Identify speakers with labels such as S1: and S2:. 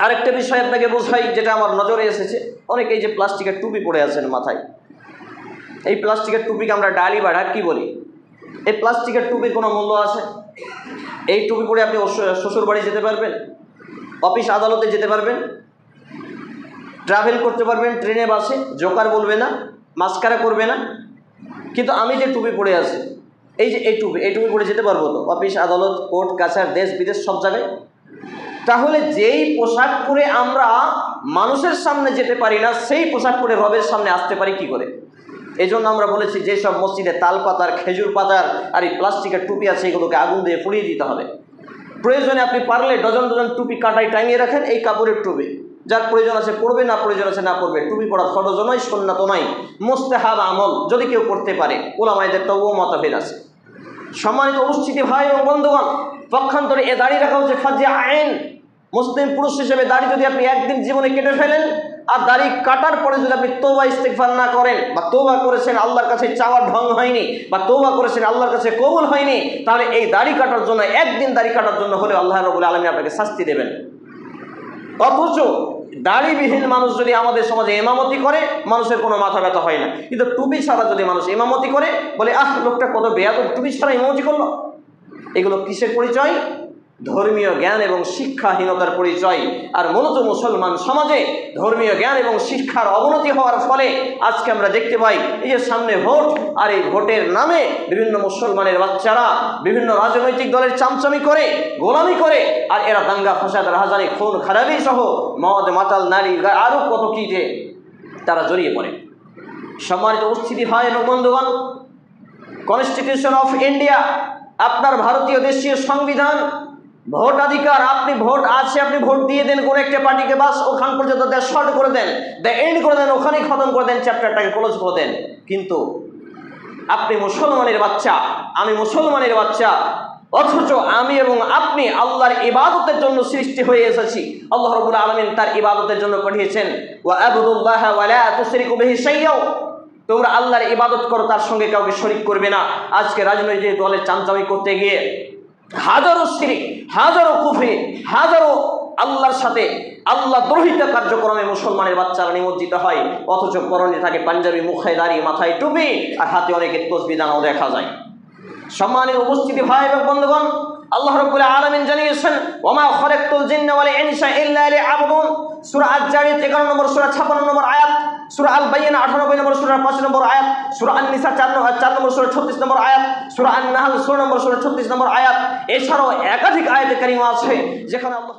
S1: আরেকটা বিষয় আপনাকে বোঝাই, যেটা আমার নজরে এসেছে। অনেকেই যে প্লাস্টিকের টুপি পরে আছেন মাথায়, এই প্লাস্টিকের টুপিকে আমরা ডালি বা ঢাকি বলি। এই প্লাস্টিকের টুপির কোনো মূল্য আছে? এই টুপি পরে আপনি শ্বশুর বাড়ি যেতে পারবেন, অফিস আদালতে যেতে পারবেন, ট্রাভেল করতে পারবেন, ট্রেনে বাসে, জোকার বলবে না, মাস্কারা করবে না। কিন্তু আমি যে টুপি পরে আছি, এই যে এই টুপি পরে যেতে পারবো তো অফিস আদালত, কোর্ট কাছার, দেশ বিদেশ সব জায়গায়? তাহলে যেই পোশাক পরে আমরা মানুষের সামনে যেতে পারি না, সেই পোশাক পরে রবের সামনে আসতে পারি কি করে? এই জন্য আমরা বলেছি, যেসব মসজিদে তাল পাতার, খেজুর পাতার আর এই প্লাস্টিকের টুপি আছে, এগুলোকে আগুন দিয়ে পুড়িয়ে দিতে হবে। প্রয়োজনে আপনি পারলে ডজন ডজন টুপি কাটাই টাঙিয়ে রাখেন, এই কাপড়ের টুপি। যার প্রয়োজন আছে পড়বে, না প্রয়োজন আছে না পড়বে। টুপি পড়া ফরজ নয়, সুন্নাত নয়, মুস্তাহাব আমল, যদি কেউ করতে পারে। ওলামায়েদের তবুও মতভেদ আছে। সম্মানিত উপস্থিতি ভাই এবং বন্ধুগণ, পক্ষান্তরে এ দাড়ি রাখা হচ্ছে ফাজিয়া আইন। মুসলিম পুরুষ হিসেবে দাড়ি যদি আপনি একদিন জীবনে কেটে ফেলেন, আর দাড়ি কাটার পরে যদি আপনি তওবা ইস্তিগফার না করেন, বা তওবা করেছেন আল্লাহর কাছে চাওয়ার ঢং হয়নি, বা তওবা করেছেন আল্লাহর কাছে কবুল হয়নি, তাহলে এই দাড়ি কাটার জন্য, একদিন দাড়ি কাটার জন্য হলে আল্লাহ রাব্বুল আলামিন আপনাকে শাস্তি দেবেন। অথচ দাড়িবিহীন মানুষ যদি আমাদের সমাজে ইমামতি করে, মানুষের কোনো মাথা ব্যথা হয় না। কিন্তু টুপি ছাড়া যদি মানুষ ইমামতি করে, বলে আহ, লোকটা কত বেয়াদব, টুপি ছাড়া ইমামতি করলো। এগুলো কিসের পরিচয়? ধর্মীয় জ্ঞান এবং শিক্ষাহীনতার পরিচয়। আর মূলত মুসলমান সমাজে ধর্মীয় জ্ঞান এবং শিক্ষার অবনতি হওয়ার ফলে আজকে আমরা দেখতে পাই, এই যে সামনে ভোট, আর এই ভোটের নামে বিভিন্ন মুসলমানের বাচ্চারা বিভিন্ন রাজনৈতিক দলের চামচামি করে, গোলামি করে, আর এরা দাঙ্গা ফাসাদ, রাহাজানি, খুন খারাপি সহ মদ, মাতাল, নারী, আরও কত কি যে তারা জড়িয়ে পড়ে। সম্মানিত উপস্থিতি ভাই এবং বন্ধুগণ, কনস্টিটিউশন অফ ইন্ডিয়া, আপনার ভারতীয় দেশীয় সংবিধান, ভোটাধিকার, আপনি ভোট আছে, আপনি ভোট দিয়ে দেন কোন একটা পার্টিকে, বাস ওখান পর্যন্ত শর্ট করে দেন, এন্ড করে দেন, ওখানেই খতম করে দেন, চ্যাপ্টারটাকে ক্লোজ করে দেন। কিন্তু আপনি মুসলমানের বাচ্চা, আমি মুসলমানের বাচ্চা, অথচ আমি এবং আপনি আল্লাহর ইবাদতের জন্য সৃষ্টি হয়ে এসেছি। আল্লাহ রাব্বুল আলামিন তার ইবাদতের জন্য পাঠিয়েছেন, ওয়া আবুদুল্লাহ ওয়া লা তুশরিকু বিহি শাইয়্যা, তোমরা আল্লাহর ইবাদত করো, তার সঙ্গে কাউকে শরীক করবে না। আজকে রাজনৈতিক দলের চামচামি করতে গিয়ে হাজারো শিরক, হাজারো কুফরি, হাজারো আল্লাহর সাথে আল্লাহ দ্রোহিত কার্যক্রমে মুসলমানের বাচ্চারা নিমজ্জিত হয়। অথচ পরনে থাকে পাঞ্জাবি, মুখে দাড়ি, মাথায় টুপি, আর হাতে অনেকের তসবিহ দানাও দেখা যায়। সম্মানিত উপস্থিতি ভাই এবং বন্ধুগণ, আল্লাহ রাব্বুল আলামিন জানিয়েছেন, ওয়া মা খালাকতুল জিন্না ওয়াল ইনসা ইল্লা লিয়াবুদুন। সূরা আয-জারিয়াত 11 নম্বর সূরা 56 নম্বর আয়াত, সূরা আল বাইয়িনা 98 নম্বর সূরা 5 নম্বর আয়াত, সূরা আন-নিসা 4 নম্বর সূরা 36 নম্বর আয়াত, সূরা আন-নাহল 16 নম্বর সূরা 36 নম্বর আয়াত। এছাড়াও একাধিক আয়াতে কারিমা আছে যেখানে আল্লাহ